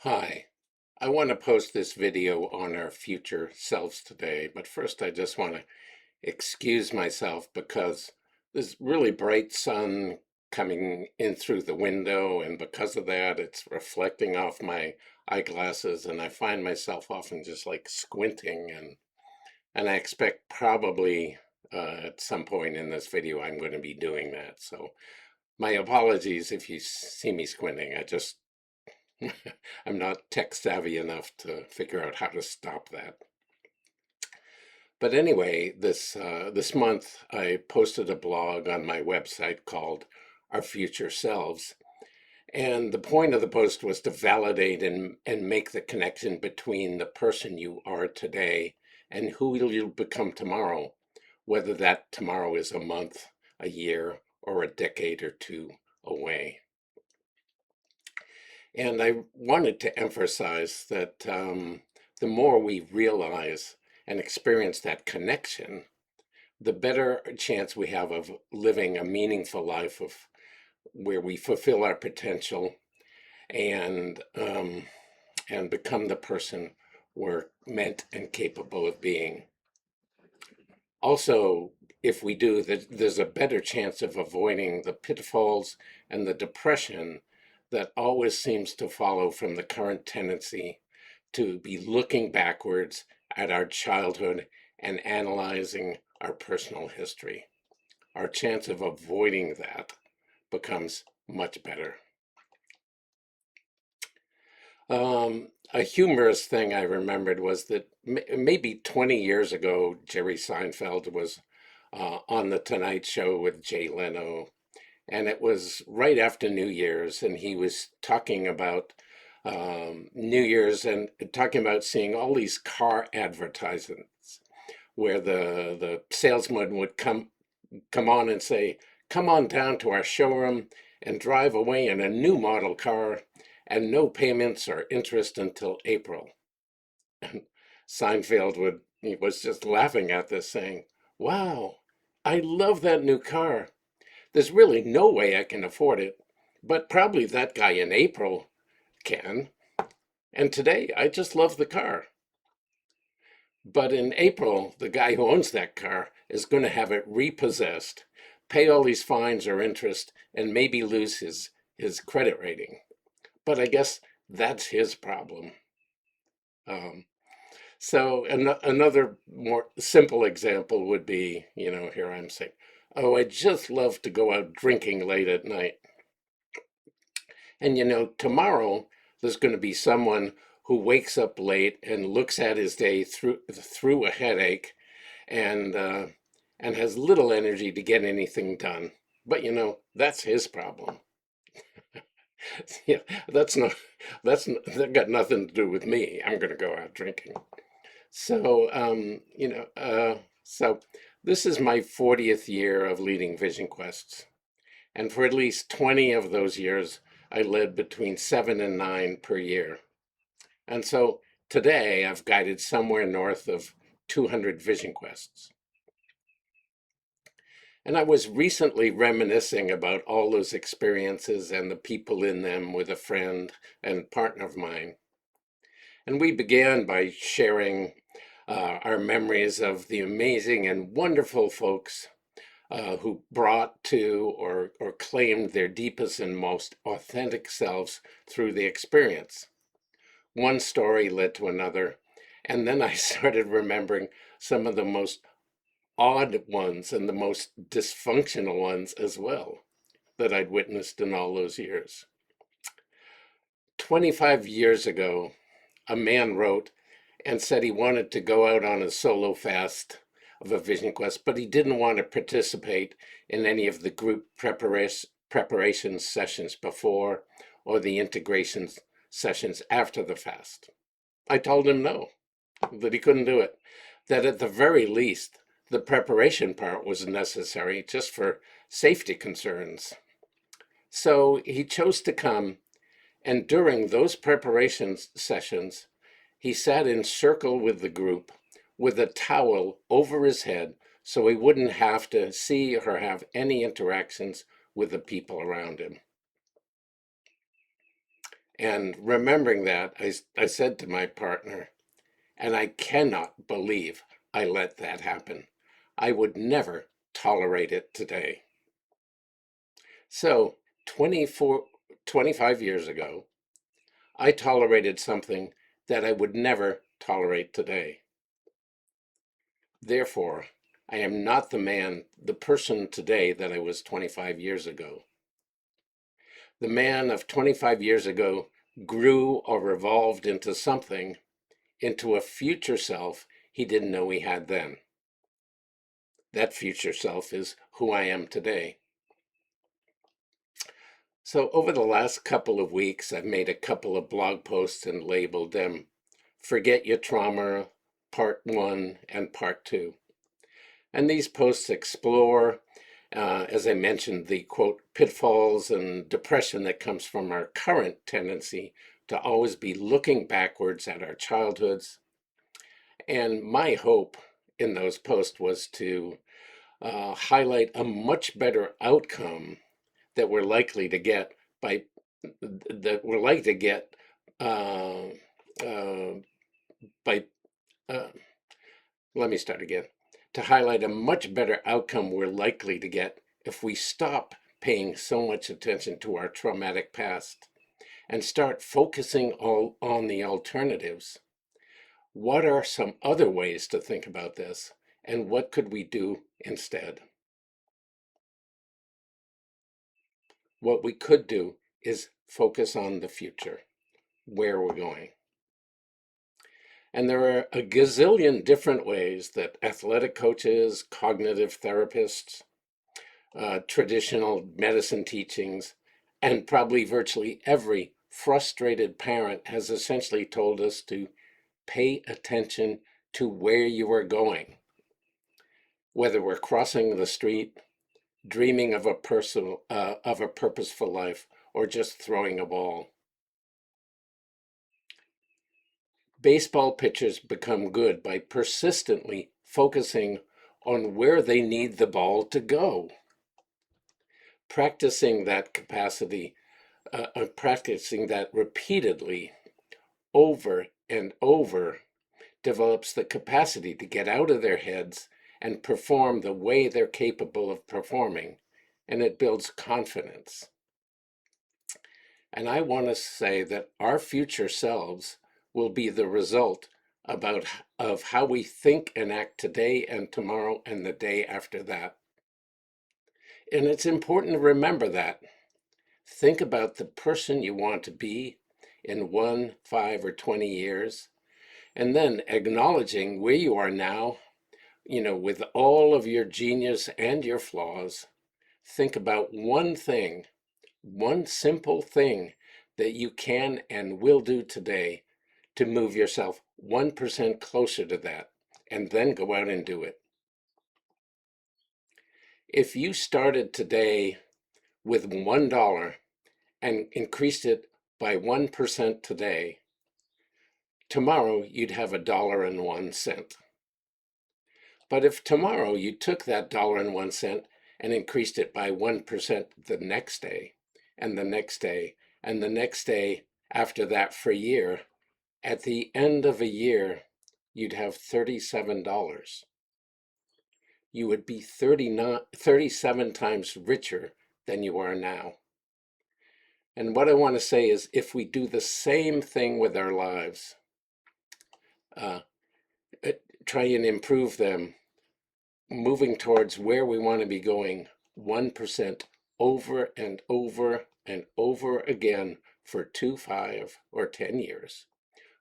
Hi, I want to post this video on our future selves today, but first I just want to excuse myself because there's really bright sun coming in through the window, and because of that, it's reflecting off my eyeglasses, and I find myself often just like squinting, and I expect probably at some point in this video I'm going to be doing that. So my apologies if you see me squinting. I just I'm not tech savvy enough to figure out how to stop that. But anyway, this month I posted a blog on my website called Our Future Selves. And the point of the post was to validate and make the connection between the person you are today and who you'll become tomorrow, whether that tomorrow is a month, a year, or a decade or two away. And I wanted to emphasize that the more we realize and experience that connection, the better chance we have of living a meaningful life of where we fulfill our potential and and become the person we're meant and capable of being. Also, if we do, there's a better chance of avoiding the pitfalls and the depression that always seems to follow from the current tendency to be looking backwards at our childhood and analyzing our personal history. Our chance of avoiding that becomes much better. A humorous thing I remembered was that maybe 20 years ago, Jerry Seinfeld was on The Tonight Show with Jay Leno, and it was right after New Year's, and he was talking about New Year's and talking about seeing all these car advertisements where the salesman would come on and say, "Come on down to our showroom and drive away in a new model car and no payments or interest until April." And he was just laughing at this, saying, "Wow, I love that new car. There's really no way I can afford it, but probably that guy in April can. And today I just love the car. But in April, the guy who owns that car is going to have it repossessed, pay all these fines or interest, and maybe lose his credit rating. But I guess that's his problem." Um, Another more simple example would be, here I'm saying, "Oh, I just love to go out drinking late at night." And tomorrow there's going to be someone who wakes up late and looks at his day through a headache and and has little energy to get anything done. But that's his problem. Yeah, that got nothing to do with me. I'm going to go out drinking. So this is my 40th year of leading Vision Quests. And for at least 20 of those years, I led between 7 and 9 per year. And so today I've guided somewhere north of 200 Vision Quests. And I was recently reminiscing about all those experiences and the people in them with a friend and partner of mine. And we began by sharing our memories of the amazing and wonderful folks who brought to or claimed their deepest and most authentic selves through the experience. One story led to another, and then I started remembering some of the most odd ones and the most dysfunctional ones as well that I'd witnessed in all those years. 25 years ago, a man wrote and said he wanted to go out on a solo fast of a Vision Quest, but he didn't want to participate in any of the group preparation sessions before or the integration sessions after the fast. I told him no, that he couldn't do it, that at the very least, the preparation part was necessary just for safety concerns. So he chose to come, and during those preparation sessions, he sat in circle with the group with a towel over his head so he wouldn't have to see or have any interactions with the people around him. And remembering that, I said to my partner, and I cannot believe I let that happen. I would never tolerate it today. So 25 years ago, I tolerated something that I would never tolerate today. Therefore, I am not the person today that I was 25 years ago. The man of 25 years ago grew or evolved into a future self he didn't know he had then. That future self is who I am today. So over the last couple of weeks, I've made a couple of blog posts and labeled them Forget Your Trauma, Part 1 and Part 2. And these posts explore, as I mentioned, the quote, pitfalls and depression that comes from our current tendency to always be looking backwards at our childhoods. And my hope in those posts was to highlight a much better outcome that we're likely to get by that we're likely to get uh, uh, by uh, let me start again, to highlight a much better outcome we're likely to get if we stop paying so much attention to our traumatic past and start focusing all on the alternatives. What are some other ways to think about this, and what could we do instead? What we could do is focus on the future, where we're going. And there are a gazillion different ways that athletic coaches, cognitive therapists, traditional medicine teachings, and probably virtually every frustrated parent has essentially told us to pay attention to where you are going, whether we're crossing the street, dreaming of a purposeful life, or just throwing a ball. Baseball pitchers become good by persistently focusing on where they need the ball to go. Practicing that capacity, practicing that repeatedly over and over develops the capacity to get out of their heads and perform the way they're capable of performing, and it builds confidence. And I want to say that our future selves will be the result of how we think and act today and tomorrow and the day after that. And it's important to remember that. Think about the person you want to be in 1, 5, or 20 years, and then acknowledging where you are now, with all of your genius and your flaws. Think about one simple thing that you can and will do today to move yourself 1% closer to that, and then go out and do it. If you started today with $1 and increased it by 1% today, tomorrow you'd have $1.01. But if tomorrow you took that $1.01 and increased it by 1% the next day, and the next day, and the next day after that for a year, at the end of a year, you'd have $37. You would be 37 times richer than you are now. And what I want to say is if we do the same thing with our lives, uh, try and improve them, moving towards where we want to be going 1% over and over and over again for 2, 5, or 10 years,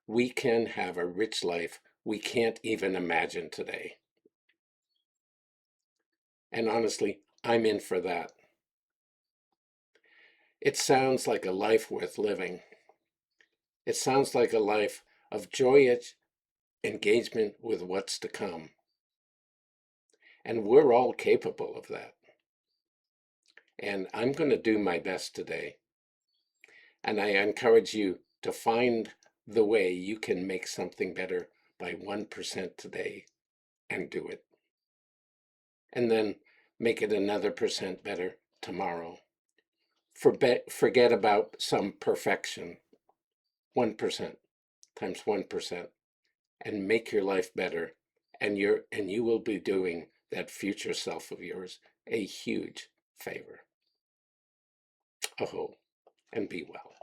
we can have a rich life we can't even imagine today. And honestly, I'm in for that. It sounds like a life worth living. It sounds like a life of joyous engagement with what's to come. And we're all capable of that. And I'm going to do my best today. And I encourage you to find the way you can make something better by 1% today and do it. And then make it another percent better tomorrow. Forget about some perfection. 1% times 1%, and make your life better. And you will be doing that future self of yours a huge favor. Aho, and be well.